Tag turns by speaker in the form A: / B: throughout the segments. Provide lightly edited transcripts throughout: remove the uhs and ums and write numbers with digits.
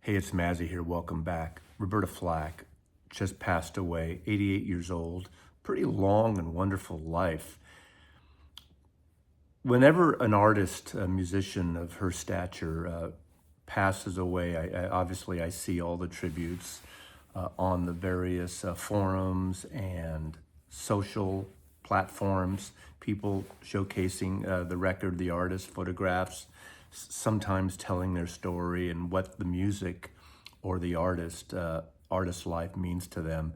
A: Hey, it's Mazzy here. Welcome back. Roberta Flack just passed away, 88 years old. Pretty long and wonderful life. Whenever an artist, a musician of her stature, passes away, I see all the tributes on the various forums and social platforms, people showcasing the record, the artist, photographs, sometimes telling their story and what the music or the artist's life means to them.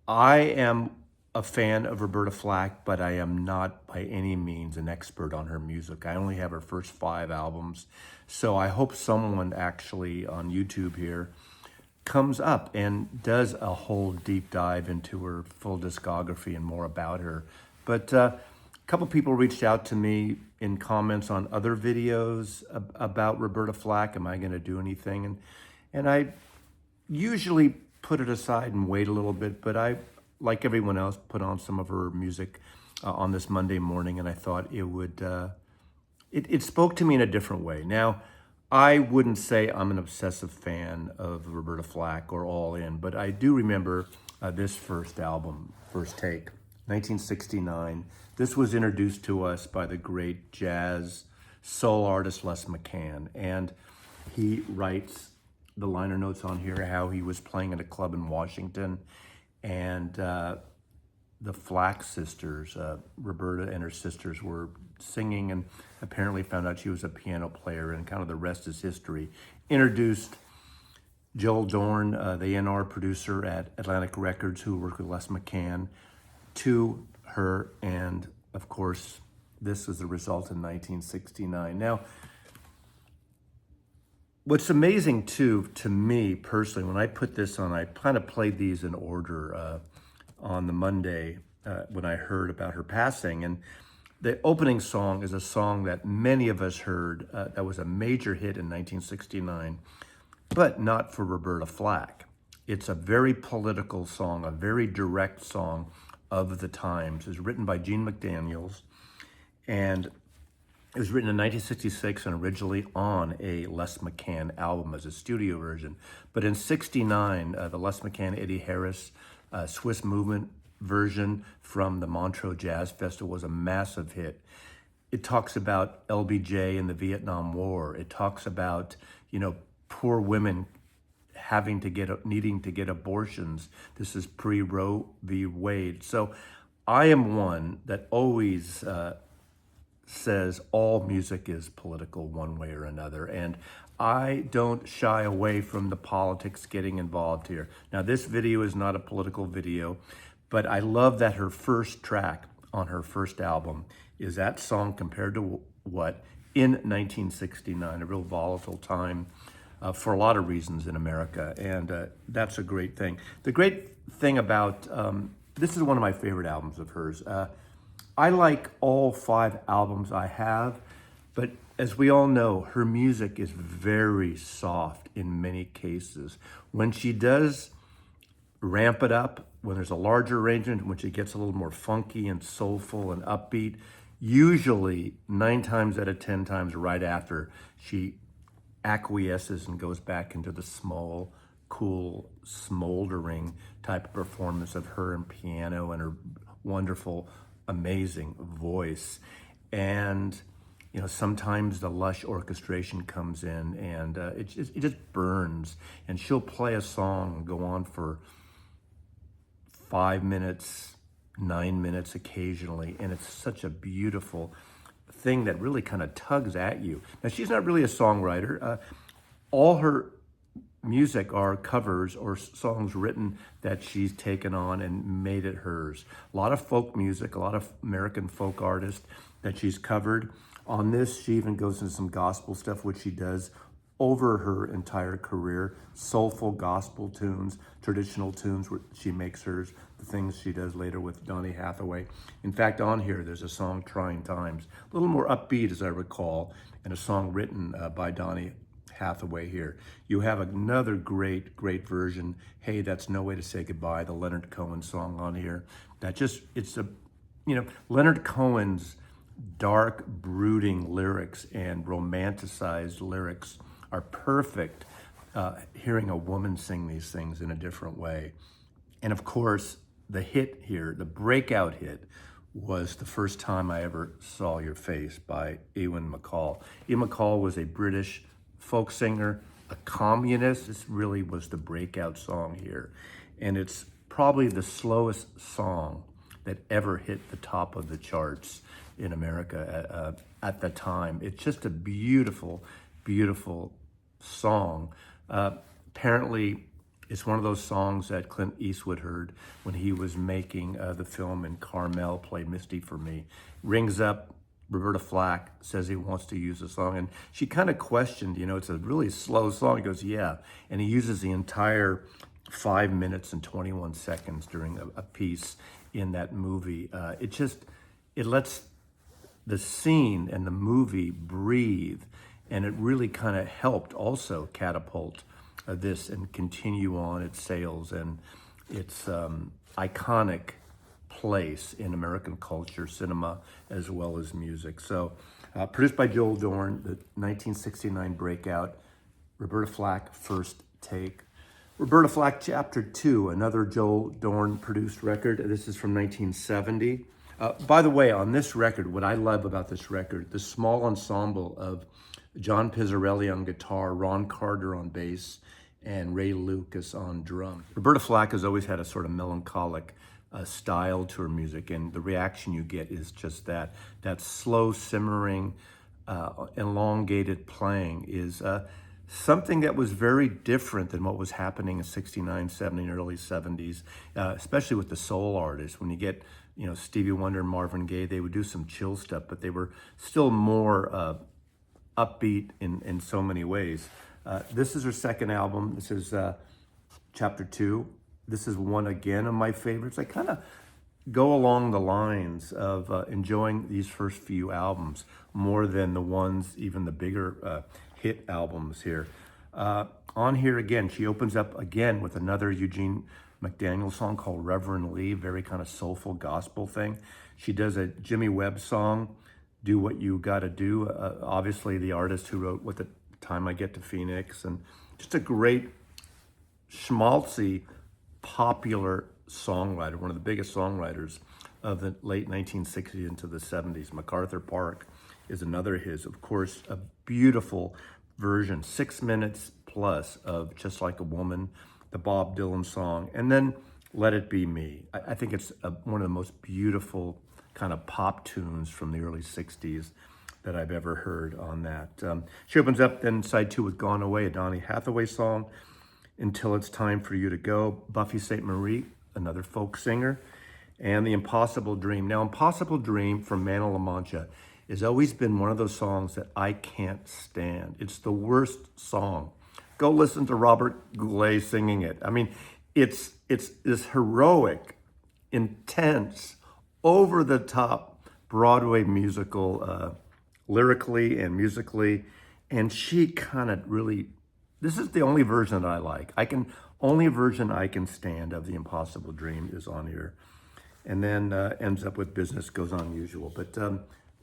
A: I am a fan of Roberta Flack, but I am not by any means an expert on her music. I only have her first 5 albums. So I hope someone actually on YouTube here comes up and does a whole deep dive into her full discography and more about her. But a couple people reached out to me in comments on other videos about Roberta Flack. Am I going to do anything? And I usually put it aside and wait a little bit, but I, like everyone else, put on some of her music on this Monday morning, and I thought it would, it spoke to me in a different way. Now, I wouldn't say I'm an obsessive fan of Roberta Flack or all in, but I do remember this first album, First Take, 1969. This was introduced to us by the great jazz soul artist Les McCann, and he writes the liner notes on here how he was playing at a club in Washington, and the Flack sisters, Roberta and her sisters, were singing and apparently found out she was a piano player, and kind of the rest is history. Introduced Joel Dorn, the A&R producer at Atlantic Records who worked with Les McCann, to her, and of course, this was the result in 1969. Now, what's amazing too, to me personally, when I put this on, I kind of played these in order on the Monday when I heard about her passing. And the opening song is a song that many of us heard that was a major hit in 1969, but not for Roberta Flack. It's a very political song, a very direct song of the times. It was written by Gene McDaniels, and it was written in 1966 and originally on a Les McCann album as a studio version. But in 69, the Les McCann, Eddie Harris, Swiss Movement version from the Montreux Jazz Festival was a massive hit. It talks about LBJ and the Vietnam War. It talks about, poor women needing to get abortions. This is pre-Roe v. Wade. So I am one that always says all music is political one way or another, and I don't shy away from the politics getting involved here. Now, this video is not a political video, but I love that her first track on her first album is that song compared to what in 1969, a real volatile time for a lot of reasons in America, and that's a great thing. The great thing about, this is one of my favorite albums of hers. I like all 5 albums I have, but as we all know, her music is very soft in many cases. When she does ramp it up, when there's a larger arrangement, when she gets a little more funky and soulful and upbeat, usually 9 times out of 10 times right after, she acquiesces and goes back into the small, cool, smoldering type of performance of her and piano and her wonderful, amazing voice. And sometimes the lush orchestration comes in, and it just burns. And she'll play a song and go on for 5 minutes, 9 minutes occasionally, and it's such a beautiful thing that really kind of tugs at you. Now, she's not really a songwriter. All her music are covers or songs written that she's taken on and made it hers. A lot of folk music, a lot of American folk artists that she's covered. On this, she even goes into some gospel stuff, which she does over her entire career. Soulful gospel tunes, traditional tunes, where she makes hers, the things she does later with Donny Hathaway. In fact, on here, there's a song, Trying Times, a little more upbeat as I recall, and a song written by Donny Hathaway here. You have another great version, Hey, That's No Way to Say Goodbye, the Leonard Cohen song on here. Leonard Cohen's dark, brooding lyrics and romanticized lyrics are perfect. Hearing a woman sing these things in a different way. And of course, the hit here, the breakout hit, was The First Time I Ever Saw Your Face by Ewan MacColl. Ewan MacColl was a British folk singer, a communist. This really was the breakout song here. And it's probably the slowest song that ever hit the top of the charts in America at the time. It's just a beautiful, beautiful song. Apparently, it's one of those songs that Clint Eastwood heard when he was making the film, and Carmel played Misty for Me. Rings up, Roberta Flack says he wants to use the song, and she kind of questioned, it's a really slow song. He goes, yeah, and he uses the entire 5 minutes and 21 seconds during a piece in that movie. It lets the scene and the movie breathe, and it really kind of helped also catapult this and continue on its sales and its iconic place in American culture, cinema, as well as music. So produced by Joel Dorn, the 1969 breakout, Roberta Flack, First Take. Roberta Flack, Chapter 2, another Joel Dorn produced record. This is from 1970. By the way, on this record, what I love about this record, the small ensemble of John Pizzarelli on guitar, Ron Carter on bass, and Ray Lucas on drum. Roberta Flack has always had a sort of melancholic style to her music, and the reaction you get is just that slow, simmering, elongated playing is something that was very different than what was happening in 69, 70, and early 70s, especially with the soul artists. When you get Stevie Wonder and Marvin Gaye, they would do some chill stuff, but they were still more upbeat in so many ways. This is her second album. This is Chapter 2. This is one, again, of my favorites. I kind of go along the lines of enjoying these first few albums more than the ones, even the bigger hit albums here. On here, again, she opens up again with another Eugene McDaniel song called Reverend Lee, very kind of soulful gospel thing. She does a Jimmy Webb song, Do What You Gotta Do, obviously the artist who wrote What the Time I Get to Phoenix, and just a great schmaltzy, popular songwriter, one of the biggest songwriters of the late 1960s into the 70s. MacArthur Park is another his, of course, a beautiful version, 6 minutes plus of Just Like a Woman, the Bob Dylan song, and then Let It Be Me. I think it's one of the most beautiful kind of pop tunes from the early 60s that I've ever heard on that. She opens up then side 2 with Gone Away, a Donny Hathaway song, Until It's Time for You to Go, Buffy St. Marie, another folk singer, and The Impossible Dream. Now, Impossible Dream from Man of La Mancha has always been one of those songs that I can't stand. It's the worst song. Go listen to Robert Goulet singing it. I mean, it's this heroic, intense, over-the-top Broadway musical, lyrically and musically, and she kind of really, this is the only version that I like. Only version I can stand of The Impossible Dream is on here. And then ends up with Business Goes On Usual. But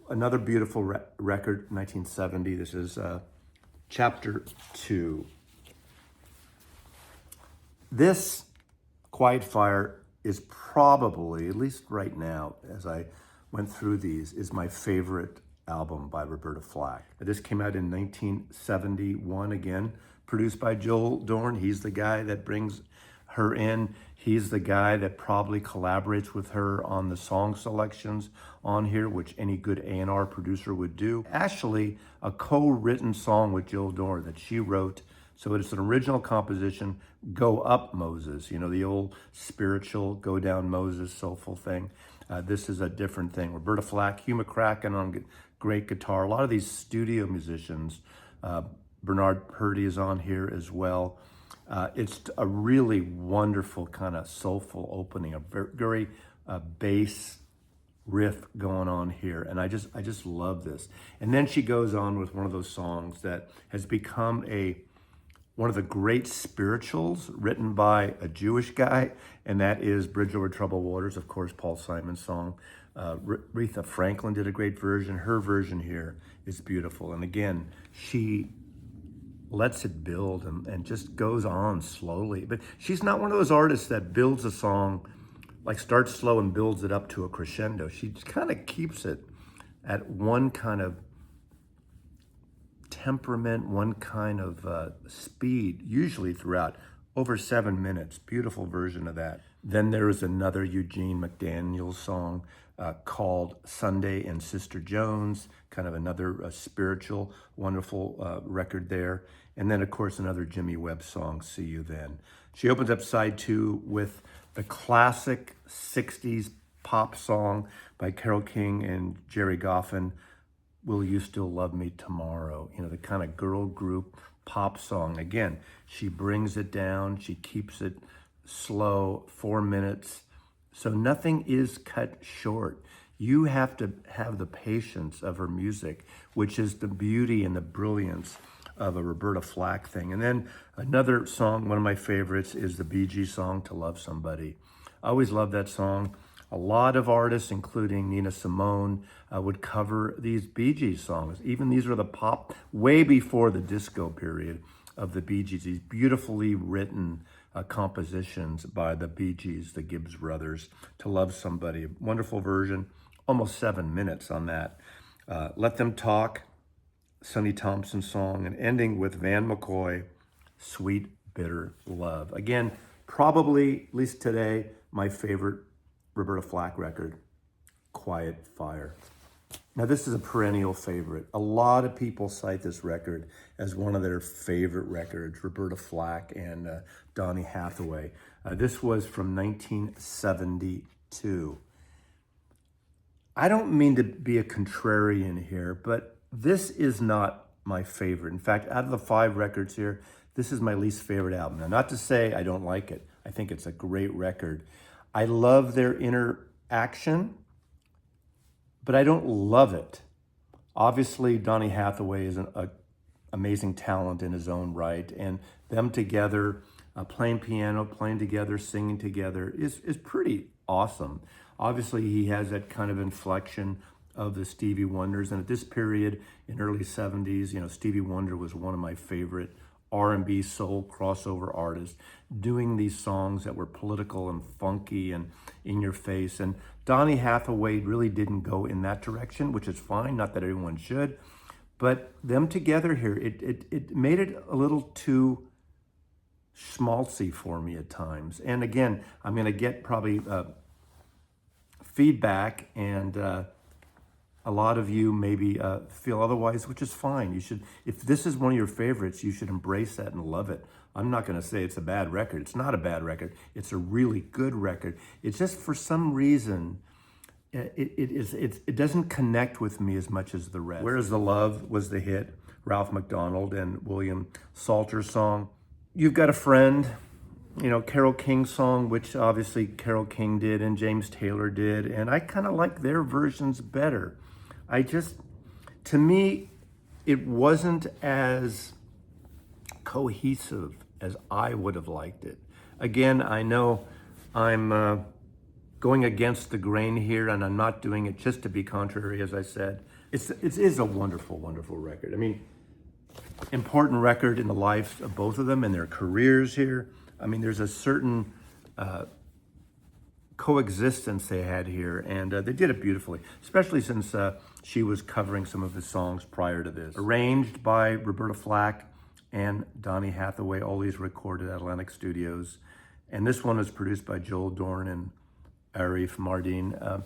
A: another beautiful record, 1970. This is Chapter 2. This Quiet Fire is probably, at least right now, as I went through these, is my favorite album by Roberta Flack. This came out in 1971, again, produced by Joel Dorn. He's the guy that brings her in. He's the guy that probably collaborates with her on the song selections on here, which any good A&R producer would do. Actually, a co-written song with Joel Dorn that she wrote. So it's an original composition, Go Up Moses, the old spiritual Go Down Moses soulful thing. This is a different thing. Roberta Flack, Hugh McCracken on great guitar. A lot of these studio musicians, Bernard Purdy is on here as well. It's a really wonderful kind of soulful opening, a very bass riff going on here, and I just love this. And then she goes on with one of those songs that has become one of the great spirituals written by a Jewish guy, and that is Bridge Over Troubled Waters, of course, Paul Simon's song. Aretha Franklin did a great version. Her version here is beautiful. And again, she lets it build and just goes on slowly. But she's not one of those artists that builds a song, like starts slow and builds it up to a crescendo. She just kind of keeps it at one kind of temperament, one kind of speed, usually throughout over 7 minutes. Beautiful version of that. Then there is another Eugene McDaniel song called Sunday and Sister Jones, kind of another spiritual, wonderful record there. And then, of course, another Jimmy Webb song, See You Then. She opens up side 2 with the classic 60s pop song by Carole King and Jerry Goffin, Will You Still Love Me Tomorrow? You know, the kind of girl group pop song. Again, she brings it down, she keeps it slow, 4 minutes. So nothing is cut short. You have to have the patience of her music, which is the beauty and the brilliance of a Roberta Flack thing. And then another song, one of my favorites, is the Bee Gees song, To Love Somebody. I always love that song. A lot of artists, including Nina Simone, would cover these Bee Gees songs. Even these were the pop, way before the disco period of the Bee Gees. These beautifully written compositions by the Bee Gees, the Gibbs brothers, To Love Somebody. Wonderful version, almost 7 minutes on that. Let Them Talk, Sonny Thompson song, and ending with Van McCoy, Sweet Bitter Love. Again, probably, at least today, my favorite Roberta Flack record, Quiet Fire. Now, this is a perennial favorite. A lot of people cite this record as one of their favorite records, Roberta Flack and Donny Hathaway. This was from 1972. I don't mean to be a contrarian here, but this is not my favorite. In fact, out of the 5 records here, this is my least favorite album. Now, not to say I don't like it. I think it's a great record. I love their interaction, but I don't love it. Obviously, Donny Hathaway is an amazing talent in his own right, and them together, playing piano, playing together, singing together is pretty awesome. Obviously, he has that kind of inflection of the Stevie Wonders, and at this period in early 70s, you know, Stevie Wonder was one of my favorite R&B soul crossover artists, doing these songs that were political and funky and in your face. And Donny Hathaway really didn't go in that direction, which is fine, not that everyone should, but them together here, it made it a little too schmaltzy for me at times. And again, I'm gonna get probably feedback, and a lot of you maybe feel otherwise, which is fine. You should, if this is one of your favorites, you should embrace that and love it. I'm not going to say it's a bad record. It's not a bad record. It's a really good record. It's just for some reason, it doesn't connect with me as much as the rest. Where Is the Love was the hit, Ralph McDonald and William Salter's song. You've Got a Friend, you know, Carole King's song, which obviously Carole King did and James Taylor did, and I kind of like their versions better. To me, it wasn't as cohesive as I would have liked it. Again, I know I'm going against the grain here, and I'm not doing it just to be contrary, as I said. It is a wonderful, wonderful record. I mean, important record in the lives of both of them and their careers here. I mean, there's a certain coexistence they had here, and they did it beautifully, especially since she was covering some of his songs prior to this. Arranged by Roberta Flack and Donny Hathaway, all these recorded at Atlantic Studios. And this one was produced by Joel Dorn and Arif Mardin.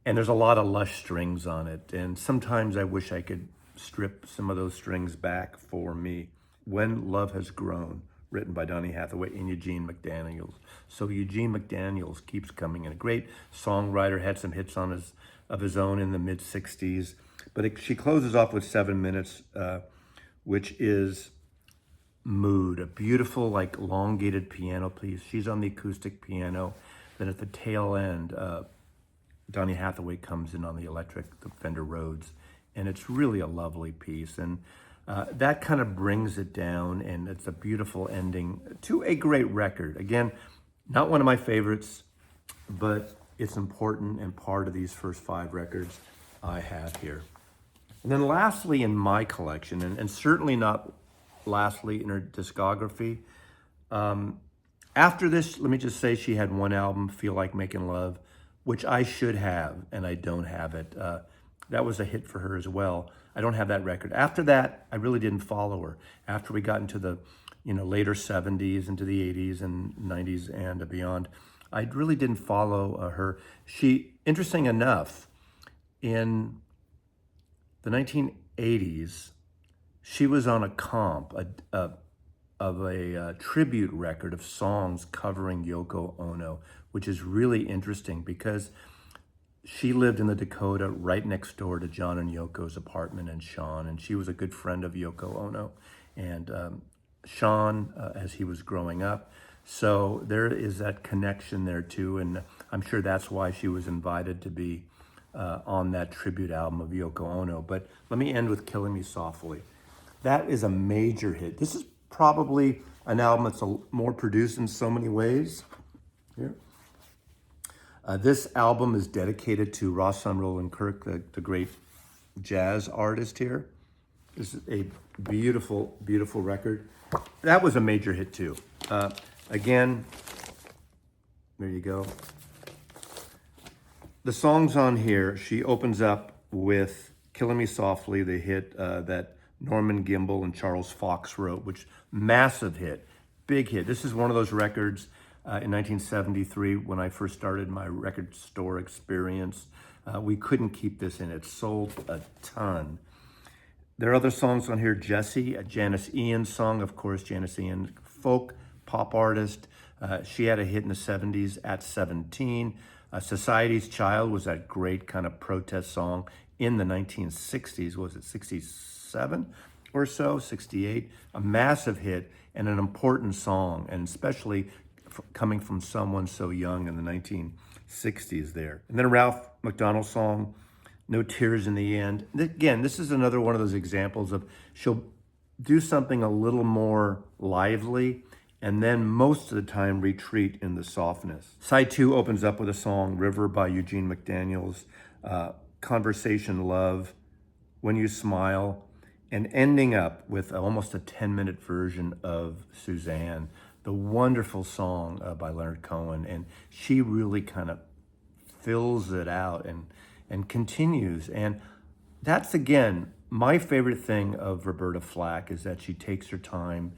A: And there's a lot of lush strings on it, and sometimes I wish I could strip some of those strings back for me. When Love Has Grown, written by Donny Hathaway and Eugene McDaniels. So Eugene McDaniels keeps coming in. A great songwriter, had some hits of his own in the mid-60s. But she closes off with 7 minutes, which is Mood, a beautiful, like, elongated piano piece. She's on the acoustic piano. Then at the tail end, Donny Hathaway comes in on the electric, the Fender Rhodes. And it's really a lovely piece. And that kind of brings it down, and it's a beautiful ending to a great record. Again, not one of my favorites, but it's important and part of these first 5 records I have here. And then lastly in my collection, and certainly not lastly in her discography. After this, let me just say she had one album, Feel Like Making Love, which I should have, and I don't have it. That was a hit for her as well. I don't have that record. After that, I really didn't follow her. After we got into the later 70s, into the 80s and 90s and beyond, I really didn't follow her. She, interesting enough, in the 1980s, she was on a comp of a tribute record of songs covering Yoko Ono, which is really interesting because she lived in the Dakota right next door to John and Yoko's apartment and Sean, and she was a good friend of Yoko Ono and Sean as he was growing up. So there is that connection there too, and I'm sure that's why she was invited to be on that tribute album of Yoko Ono. But let me end with Killing Me Softly. That is a major hit. This is probably an album that's more produced in so many ways. Here. This album is dedicated to Ross Summerall Kirk, the great jazz artist here. This is a beautiful, beautiful record. That was a major hit too. Again, there you go. The songs on here, she opens up with Killing Me Softly, the hit that Norman Gimbel and Charles Fox wrote, which massive hit, big hit. This is one of those records in 1973 when I first started my record store experience. We couldn't keep this in. It sold a ton. There are other songs on here. Jessie, a Janis Ian song, of course. Janis Ian, folk pop artist. She had a hit in the 70s at 17. Society's Child was that great kind of protest song in the 1960s. Was it 67 or so, 68? A massive hit and an important song, and especially coming from someone so young in the 1960s there. And then a Ralph McDonald song, No Tears in the End. Again, this is another one of those examples of she'll do something a little more lively and then most of the time retreat in the softness. Side 2 opens up with a song, River by Eugene McDaniels, Conversation Love, When You Smile, and ending up with almost a 10-minute version of Suzanne, the wonderful song by Leonard Cohen. And she really kind of fills it out and continues. And that's, again, my favorite thing of Roberta Flack is that she takes her time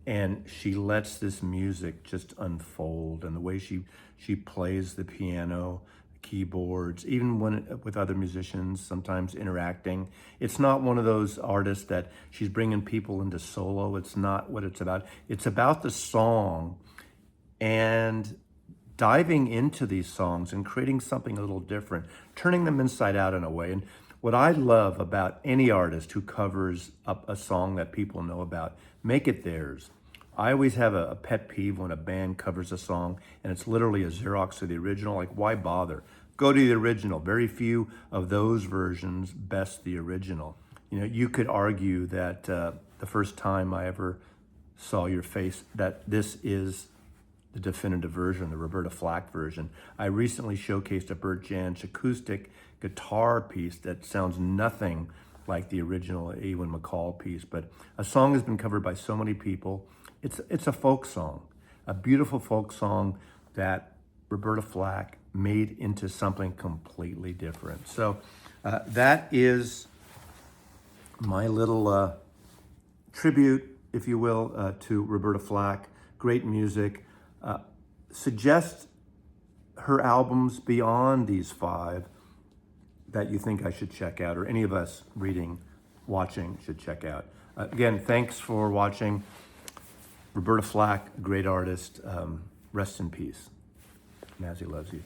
A: and she lets this music just unfold, and the way she plays the piano, keyboards, even when with other musicians, sometimes interacting. It's not one of those artists that she's bringing people into solo. It's not what it's about. It's about the song and diving into these songs and creating something a little different, turning them inside out in a way. And what I love about any artist who covers up a song that people know about, make it theirs. I always have a pet peeve when a band covers a song and it's literally a Xerox of the original. Like, why bother? Go to the original. Very few of those versions best the original. You know, you could argue that the first time I ever saw your face, that this is the definitive version, the Roberta Flack version. I recently showcased a Bert Jansch acoustic guitar piece that sounds nothing like the original Ewan McCall piece, but a song has been covered by so many people. It's a folk song, a beautiful folk song that Roberta Flack made into something completely different. So that is my little tribute, if you will, to Roberta Flack. Great music. Suggest her albums beyond these 5 that you think I should check out, or any of us watching should check out. Again, thanks for watching. Roberta Flack, great artist. Rest in peace. Mazzy loves you.